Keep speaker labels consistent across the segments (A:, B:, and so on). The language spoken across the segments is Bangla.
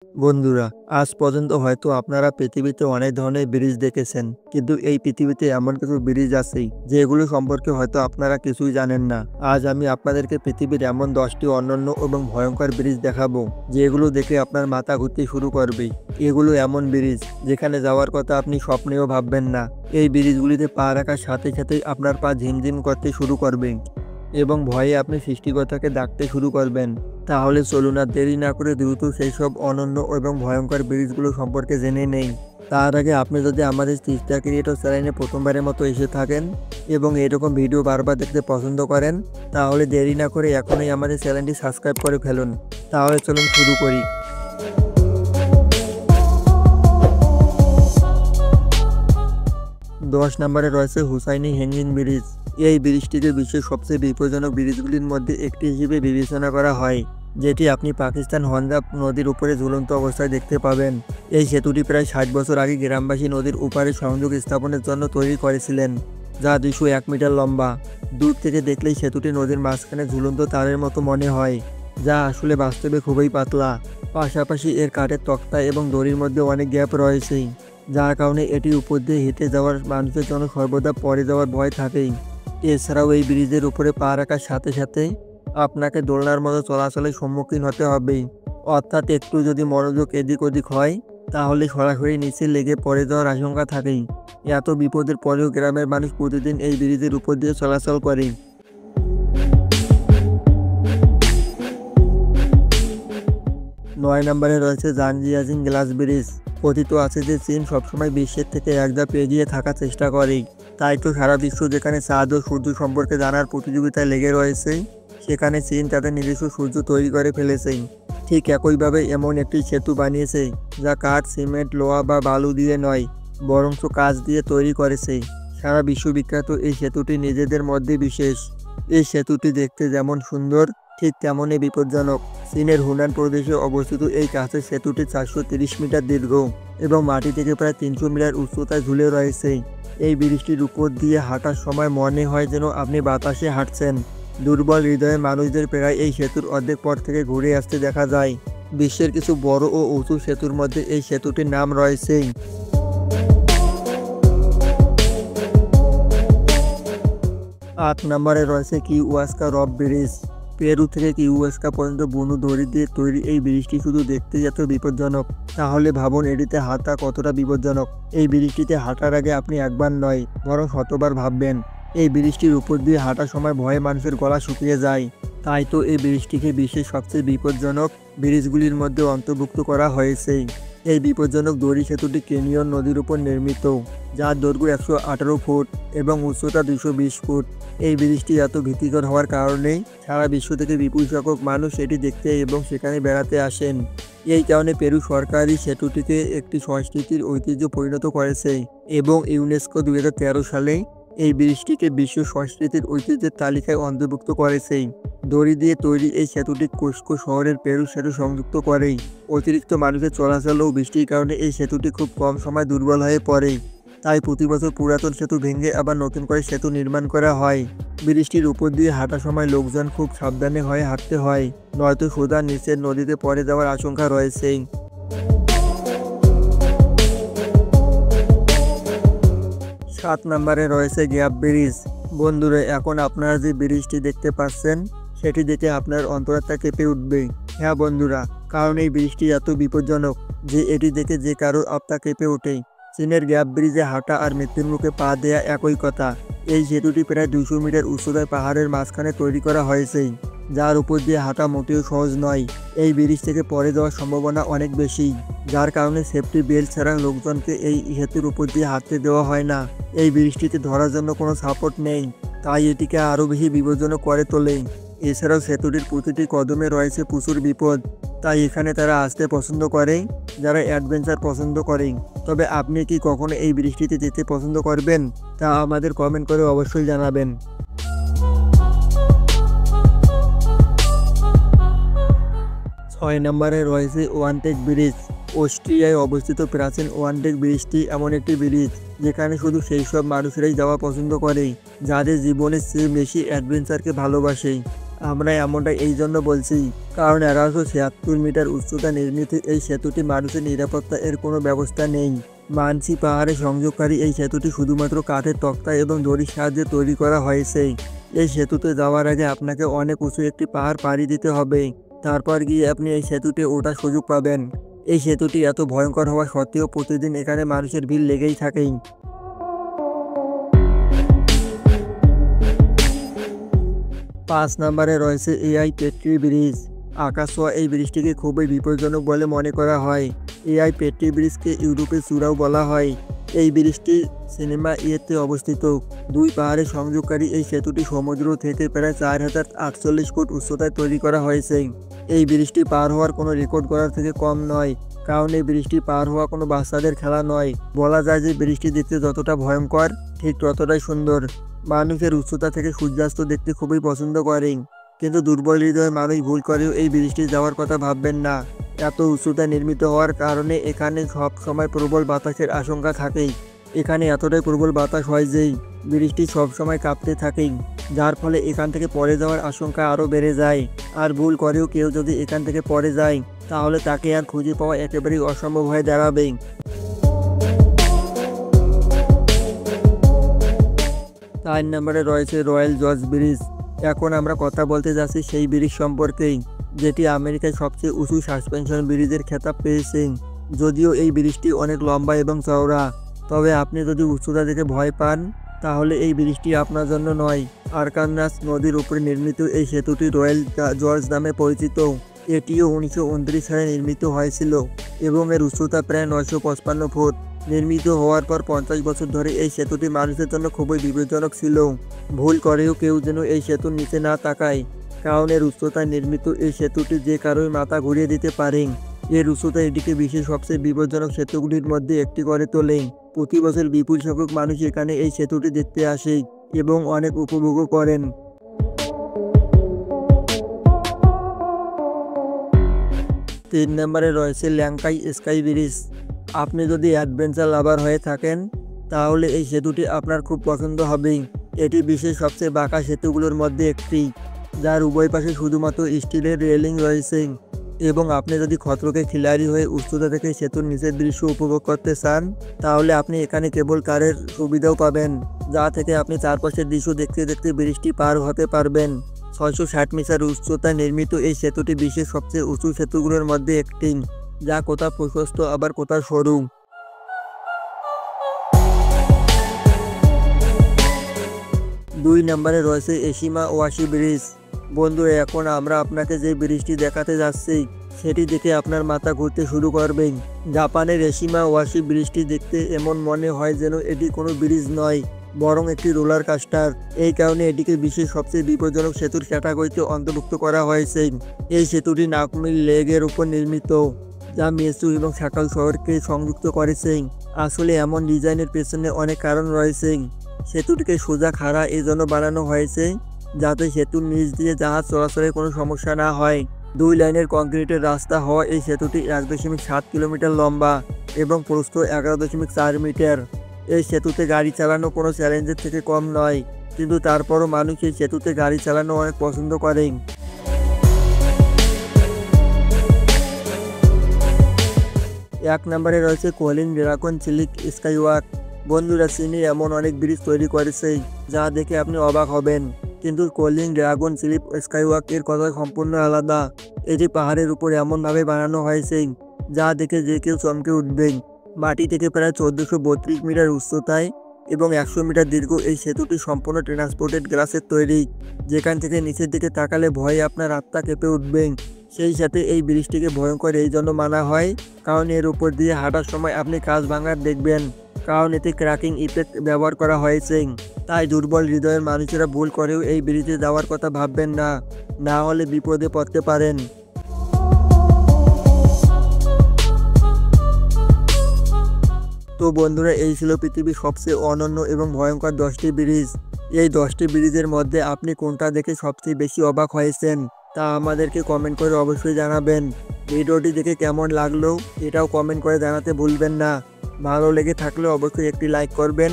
A: বন্ধুরা, আজ পর্যন্ত হয়তো আপনারা পৃথিবীতে অনেক ধরনের ব্রিজ দেখেছেন, কিন্তু এই পৃথিবীতে এমন কিছু ব্রিজ আছে যেগুলো সম্পর্কে হয়তো আপনারা কিছুই জানেন না। আজ আমি আপনাদেরকে পৃথিবীর এমন 10টি অনন্য এবং ভয়ঙ্কর ব্রিজ দেখাবো, যেগুলো দেখে আপনার মাথা ঘুরতে শুরু করবে। এগুলো এমন ব্রিজ যেখানে যাওয়ার কথা আপনি স্বপ্নেও ভাববেন না। এই ব্রিজগুলিতে পা রাখার সাথে সাথেই আপনার পা ঝিমঝিম করতে শুরু করবে এবং ভয়ে আপনি সৃষ্টিকর্তাকে ডাকতে শুরু করবেন। তাহলে চলুন আর দেরি না করে দ্রুত সেই সব অনন্য এবং ভয়ঙ্কর ব্রিজগুলো সম্পর্কে জেনে নেই। তার আগে আপনি যদি আমাদের তিস্তা ক্রিয়েটর চ্যানেলে প্রথমবারের মতো এসে থাকেন এবং এরকম ভিডিও বারবার দেখতে পছন্দ করেন, তাহলে দেরি না করে এখনই আমাদের চ্যানেলটি সাবস্ক্রাইব করে ফেলুন। তাহলে চলুন শুরু করি। 10 নম্বরে রয়েছে হুসাইনি হ্যাঙ্গিং ব্রিজ। এই ব্রিজটিকে বিশ্বের সবচেয়ে বিপজ্জনক ব্রিজগুলির মধ্যে একটি হিসেবে বিবেচনা করা হয়, যেটি আপনি পাকিস্তান হঞ্জাব নদীর উপরে ঝুলন্ত অবস্থায় দেখতে পাবেন। এই সেতুটি প্রায় 60 বছর আগে গ্রামবাসী নদীর উপারে সংযোগ স্থাপনের জন্য তৈরি করেছিলেন, যা 201 মিটার লম্বা। দূর থেকে দেখলেই সেতুটি নদীর মাঝখানে ঝুলন্ত তারের মতো মনে হয়, যা আসলে বাস্তবে খুবই পাতলা। পাশাপাশি এর কাঠের তক্তা এবং দড়ির মধ্যে অনেক গ্যাপ রয়েছে, যার কারণে এটির উপর দিয়ে হেঁটে যাওয়ার মানুষের জন্য সর্বদা পড়ে যাওয়ার ভয় থাকেই। এছাড়াও এই ব্রিজের উপরে পা রাখার সাথে সাথে আপনাকে দোলনার মতো চলাচলের সম্মুখীন হতে হবে, অর্থাৎ একটু যদি মনোযোগ এদিক ওদিক হয় তাহলে সরাসরি নিচে লেগে পড়ে যাওয়ার আশঙ্কা থাকেই। এত বিপদের পরেও গ্রামের মানুষ প্রতিদিন এই ব্রিজের উপর দিয়ে চলাচল করে। 9 নম্বরে রয়েছে জানজিয়াজিং গ্লাস ব্রিজ। কথিত আছে যে চীন সবসময় বিশ্বের থেকে এক ধাপ এগিয়ে থাকার চেষ্টা করে। তাই তো সারা বিশ্ব যেখানে চাঁদ ও সূর্য সম্পর্কে জানার প্রতিযোগিতায় লেগে রয়েছে, সেখানে চীন তাদের নিজস্ব সূর্য তৈরি করে ফেলেছে। ঠিক একইভাবে এমন একটি সেতু বানিয়েছে যা কাঠ, সিমেন্ট, লোহা বা বালু দিয়ে নয়, বরঞ্চ কাঁচ দিয়ে তৈরি করেছে। সারা বিশ্ববিখ্যাত এই সেতুটি নিজেদের মধ্যে বিশেষ। এই সেতুটি দেখতে যেমন সুন্দর, ঠিক তেমনই বিপজ্জনক। চীনের হুনান প্রদেশে অবস্থিত এই কাঁচের সেতুটি 430 মিটার দীর্ঘ এবং মাটি থেকে প্রায় 300 মিটার উচ্চতায় ঝুলে রয়েছে। এই ব্রিজটির উপর দিয়ে হাঁটার সময় মনে হয় যেন আপনি বাতাসে হাঁটছেন। দুর্বল হৃদয়ের মানুষদের প্রায় এই সেতুর অর্ধেক পথ থেকে ঘুরে আসতে দেখা যায়। বিশ্বের কিছু বড় ও উঁচু সেতুর মধ্যে এই সেতুটির নাম রয়েছে। 8 নম্বরে রয়েছে কিউয়াস্কা রক ব্রিজ। পেরু থেকে কিউয়াস্কা পর্যন্ত বুনো দড়ি দিয়ে তৈরি এই ব্রিজটি শুধু দেখতেই এত বিপজ্জনক, তাহলে ভাবুন এটিতে হাঁটা কতটা বিপজ্জনক। এই ব্রিজটিতে হাঁটার আগে আপনি একবার নয় বরং শতবার ভাববেন। এই ব্রিজটির উপর দিয়ে হাঁটার সময় ভয়ে মানুষের গলা শুকিয়ে যায়। তাই তো এই ব্রিজটিকে বিশ্বের সবচেয়ে বিপজ্জনক ব্রিজগুলির মধ্যে অন্তর্ভুক্ত করা হয়েছে। এই বিপজ্জনক দড়ি সেতুটি কেনিয়ন নদীর উপর নির্মিত, যার দৈর্ঘ্য 118 ফুট এবং উচ্চতা 220 ফুট। এই ব্রিজটি এত ভীতিকর হওয়ার কারণেই সারা বিশ্ব থেকে বিপুল সংখ্যক মানুষ এটি দেখতে এবং সেখানে বেড়াতে আসেন। এই কারণে পেরু সরকারই সেতুটিকে একটি সংস্কৃতির ঐতিহ্য পরিণত করেছে এবং ইউনেস্কো 2013 সালে এই ব্রিজটিকে বিশ্ব সংস্কৃতির ঐতিহ্যের তালিকায় অন্তর্ভুক্ত করেছে। দড়ি দিয়ে তৈরি এই সেতুটি কুস্কো শহরের পেরুর সাথে সংযুক্ত করেই। অতিরিক্ত মানুষের চলাচল ও বৃষ্টির কারণে এই সেতুটি খুব কম সময় দুর্বল হয়ে পড়ে। তাই প্রতি বছর পুরাতন সেতু ভেঙে আবার নতুন করে সেতু নির্মাণ করা হয়। ব্রিজটির উপর দিয়ে হাঁটার সময় লোকজন খুব সাবধানে হয়ে হাঁটতে হয়, নয়তো সোজা নিচের নদীতে পড়ে যাওয়ার আশঙ্কা রয়েছে। 7 নম্বরে রয়েছে গ্যাপ ব্রিজ। বন্ধুরা, এখন আপনারা যে ব্রিজটি দেখতে পাচ্ছেন সেটি দেখে আপনার অন্তরাত্মা কেঁপে উঠবে। হ্যাঁ বন্ধুরা, কারণ এই ব্রিজটি এত বিপজ্জনক যে এটি দেখে যে কারোর আত্মা কেঁপে ওঠে। চীনের গ্যাপ ব্রিজে হাঁটা আর মৃত্যুর মুখে পা দেয়া একই কথা। এই সেতুটি প্রায় 200 মিটার উচ্চতায় পাহাড়ের মাঝখানে তৈরি করা হয়েছে, যার উপর দিয়ে হাঁটা মোটেও সহজ নয়। এই ব্রিজ থেকে পড়ে যাওয়ার সম্ভাবনা অনেক বেশি, যার কারণে সেফটি বেল্ট ছাড়া লোকজনকে এই সেতুর উপর দিয়ে হাঁটতে দেওয়া হয় না। এই ব্রিজটিতে ধরার জন্য কোনো সাপোর্ট নেই, তাই এটিকে আরও বেশি বিপজ্জনক করে তোলে। এছাড়াও সেতুটির প্রতিটি কদমে রয়েছে প্রচুর বিপদ, তাই এখানে তারা আসতে পছন্দ করে যারা অ্যাডভেঞ্চার পছন্দ করে। তবে আপনি কি কখনো এই ব্রিজটিতে যেতে পছন্দ করবেন, তা আমাদের কমেন্ট করে অবশ্যই জানাবেন। 6 নম্বরে রয়েছে ওয়ানটেক ব্রিজ। অস্ট্রিয়ায় অবস্থিত প্রাচীন ওয়ানটেক ব্রিজটি এমন একটি ব্রিজ যেখানে শুধু সেই সব মানুষেরাই যাওয়া পছন্দ করে যাদের জীবনের চেয়ে বেশি অ্যাডভেঞ্চারকে ভালোবাসে। আমরা এমনটা এই জন্য বলছি কারণ 1176 মিটার উচ্চতা নির্মিত এই সেতুটি মানুষের নিরাপত্তা এর কোনো ব্যবস্থা নেই। মানসি পাহাড়ে সংযোগকারী এই সেতুটি শুধুমাত্র কাঠের তক্তা এবং দড়ির সাহায্যে তৈরি করা হয়েছে। এই সেতুতে যাওয়ার আগে আপনাকে অনেক উঁচু একটি পাহাড় পাড়ি দিতে হবে, তারপর গিয়ে আপনি এই সেতুতে ওঠার সুযোগ পাবেন। এই সেতুটি এত ভয়ঙ্কর হওয়া সত্ত্বেও প্রতিদিন এখানে মানুষের ভিড় লেগেই থাকে। 5 নম্বরে রয়েছে এআই পেট্রি ব্রিজ। আকাশ ছোঁয়া এই ব্রিজটিকে খুবই বিপজ্জনক বলে মনে করা হয়। এআই পেট্রি ব্রিজকে ইউরোপের চূড়াও বলা হয়। এই ব্রিজটি সিনেমা ইয়েতে অবস্থিত। দুই পাহাড়ে সংযোগকারী এই সেতুটি সমুদ্র থেকে প্রায় 4048 ফুট উচ্চতায় তৈরি করা হয়েছে। এই ব্রিজটি পার হওয়ার কোনো রেকর্ড করার থেকে কম নয়, কারণ এই ব্রিজটি পার হওয়া কোনো বাচ্চাদের খেলা নয়। বলা যায় যে ব্রিজটি দেখতে যতটা ভয়ঙ্কর ঠিক ততটাই সুন্দর। মানুষের উচ্চতা থেকে সূর্যাস্ত দেখতে খুবই পছন্দ করেন, কিন্তু দুর্বল হৃদয়ের মানুষ ভুল করেও এই ব্রিজটি যাওয়ার কথা ভাববেন না। এত উচ্চতায় নির্মিত হওয়ার কারণে এখানে সব সময় প্রবল বাতাসের আশঙ্কা থাকেই। এখানে এতটাই প্রবল বাতাস হয় যে ব্রিজটি সবসময় কাঁপতে থাকে, যার ফলে এখান থেকে পড়ে যাওয়ার আশঙ্কা আরও বেড়ে যায়। আর ভুল করেও কেউ যদি এখান থেকে পড়ে যায় তাহলে তাকে আর খুঁজে পাওয়া একেবারেই অসম্ভব হয়ে দাঁড়াবে। 4 নম্বরে রয়েছে রয়্যাল জর্জ ব্রিজ। এখন আমরা কথা বলতে যাচ্ছি সেই ব্রিজ সম্পর্কেই, যেটি আমেরিকায় সবচেয়ে উঁচু সাসপেনশন ব্রিজের খেতাব পেয়েছে। যদিও এই ব্রিজটি অনেক লম্বা এবং চওড়া, তবে আপনি যদি উচ্চতা দেখে ভয় পান তাহলে এই ব্রিজটি আপনার জন্য নয়। আরকানসাস নদীর উপরে নির্মিত এই সেতুটি রয়্যাল জর্জ নামে পরিচিত। এটিও 1929 সালে নির্মিত হয়েছিল এবং এর উচ্চতা প্রায় 955 ফুট। নির্মিত হওয়ার পর 50 বছর ধরে এই সেতুটি মানুষের জন্য খুবই বিপজ্জনক ছিল। ভুল করেও কেউ যেন এই সেতুর নিচে না তাকায়, কারণ এর উচ্চতায় নির্মিত এই সেতুটি যে কারোর মাথা ঘুরিয়ে দিতে পারে। এর উচ্চতা এটিকে বিশ্বের সবচেয়ে বিপজ্জনক সেতুগুলির মধ্যে একটি করে তোলে। প্রতি বছর বিপুল সংখ্যক মানুষ এখানে এই সেতুটি দেখতে আসে এবং অনেক উপভোগও করেন। 3 নম্বরে রয়েছে ল্যাংকাই স্কাই ব্রিজ। আপনি যদি অ্যাডভেঞ্চার লাভার হয়ে থাকেন তাহলে এই সেতুটি আপনার খুব পছন্দ হবে। এটি বিশ্বের সবচেয়ে বাঁকা সেতুগুলোর মধ্যে একটি, যার উভয় পাশে শুধুমাত্র স্টিলের রেলিং রয়েছে। এবং আপনি যদি খতরকে খিলাড়ি হয়ে উচ্চতা থেকে সেতুর নিচের দৃশ্য উপভোগ করতে চান তাহলে আপনি এখানে কেবল কারের সুবিধাও পাবেন, যা থেকে আপনি চারপাশের দৃশ্য দেখতে দেখতে ব্রিজটি পার হতে পারবেন। 660 মিটার উচ্চতায় নির্মিত এই সেতুটি বিশ্বের সবচেয়ে উঁচু সেতুগুলোর মধ্যে একটি, যা কোথাও প্রশস্ত আবার কোথাও সরু। 2 নম্বরে রয়েছে এশিমা ওয়াশি ব্রিজ। বন্ধুরা, এখন আমরা আপনাকে যে ব্রিজটি দেখাতে যাচ্ছি সেটি দেখে আপনার মাথা ঘুরতে শুরু করবে। জাপানের এশিমা ওয়াশি ব্রিজটি দেখতে এমন মনে হয় যেন এটি কোনো ব্রিজ নয়, বরং একটি রোলার কাস্টার। এই কারণে এটিকে বিশ্বের সবচেয়ে বিপজ্জনক সেতুর ক্যাটাগরিতে অন্তর্ভুক্ত করা হয়েছে। এই সেতুটি নাকুমি লেগের উপর নির্মিত, যা মেসু এবং সাকাল শহরকে সংযুক্ত করেছে। আসলে এমন ডিজাইনের পেছনে অনেক কারণ রয়েছে। সেতুটিকে সোজা খাড়া এই জন্য বানানো হয়েছে যাতে সেতুর নিচ দিয়ে জাহাজ চলাচলের কোনো সমস্যা না হয়। 2 লাইনের কংক্রিটের রাস্তা হওয়া এই সেতুটি 1.7 কিলোমিটার লম্বা এবং প্রস্থ 11.4 মিটার। এই সেতুতে গাড়ি চালানো কোনো চ্যালেঞ্জের থেকে কম নয়, কিন্তু তারপরও মানুষ এই সেতুতে গাড়ি চালানো অনেক পছন্দ করে। 1 নম্বরে রয়েছে কলিং ড্রাগন সিল্ক স্কাইওয়াক। বন্ধুরা, চীনে এমন অনেক ব্রিজ তৈরি করেছে যা দেখে আপনি অবাক হবেন, কিন্তু কলিং ড্রাগন সিল্ক স্কাইওয়াক এর কথা সম্পূর্ণ আলাদা। এটি পাহাড়ের উপর এমনভাবে বানানো হয়েছে যা দেখে যে কেউ চমকে উঠবেন। মাটি থেকে প্রায় 1432 মিটার উচ্চতায় এবং 100 মিটার দীর্ঘ এই সেতুটি সম্পূর্ণ ট্রান্সপোর্টেড গ্লাসের তৈরি, যেখান থেকে নিচের দিকে তাকালে ভয়ে আপনার আত্মা কেঁপে উঠবেন। সেই সাথে এই ব্রিজটিকে ভয়ঙ্কর এই জন্য মানা হয় কারণ এর উপর দিয়ে হাঁটার সময় আপনি কাঁচ ভাঙার দেখবেন, কারণ এতে ক্র্যাকিং ইফেক্ট ব্যবহার করা হয়েছে। তাই দুর্বল হৃদয়ের মানুষেরা ভুল করেও এই ব্রিজে যাওয়ার কথা ভাববেন না, না হলে বিপদে পড়তে পারেন। তো বন্ধুরা, এই ছিল পৃথিবীর সবচেয়ে অনন্য এবং ভয়ঙ্কর 10টি ব্রিজ। এই 10টি ব্রিজের মধ্যে আপনি কোনটা দেখে সবচেয়ে বেশি অবাক হয়েছেন তা আমাদেরকে কমেন্ট করে অবশ্যই জানাবেন। ভিডিওটি দেখে কেমন লাগলো এটাও কমেন্ট করে জানাতে ভুলবেন না। ভালো লেগে থাকলে অবশ্যই একটি লাইক করবেন।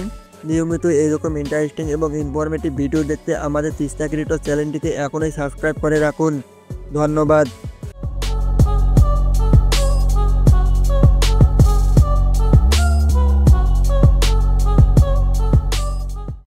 A: নিয়মিত এরকম ইন্টারেস্টিং এবং ইনফরমেটিভ ভিডিও দেখতে আমাদের তিস্তা ক্রিয়েটর চ্যানেলটিকে এখনই সাবস্ক্রাইব করে রাখুন। ধন্যবাদ।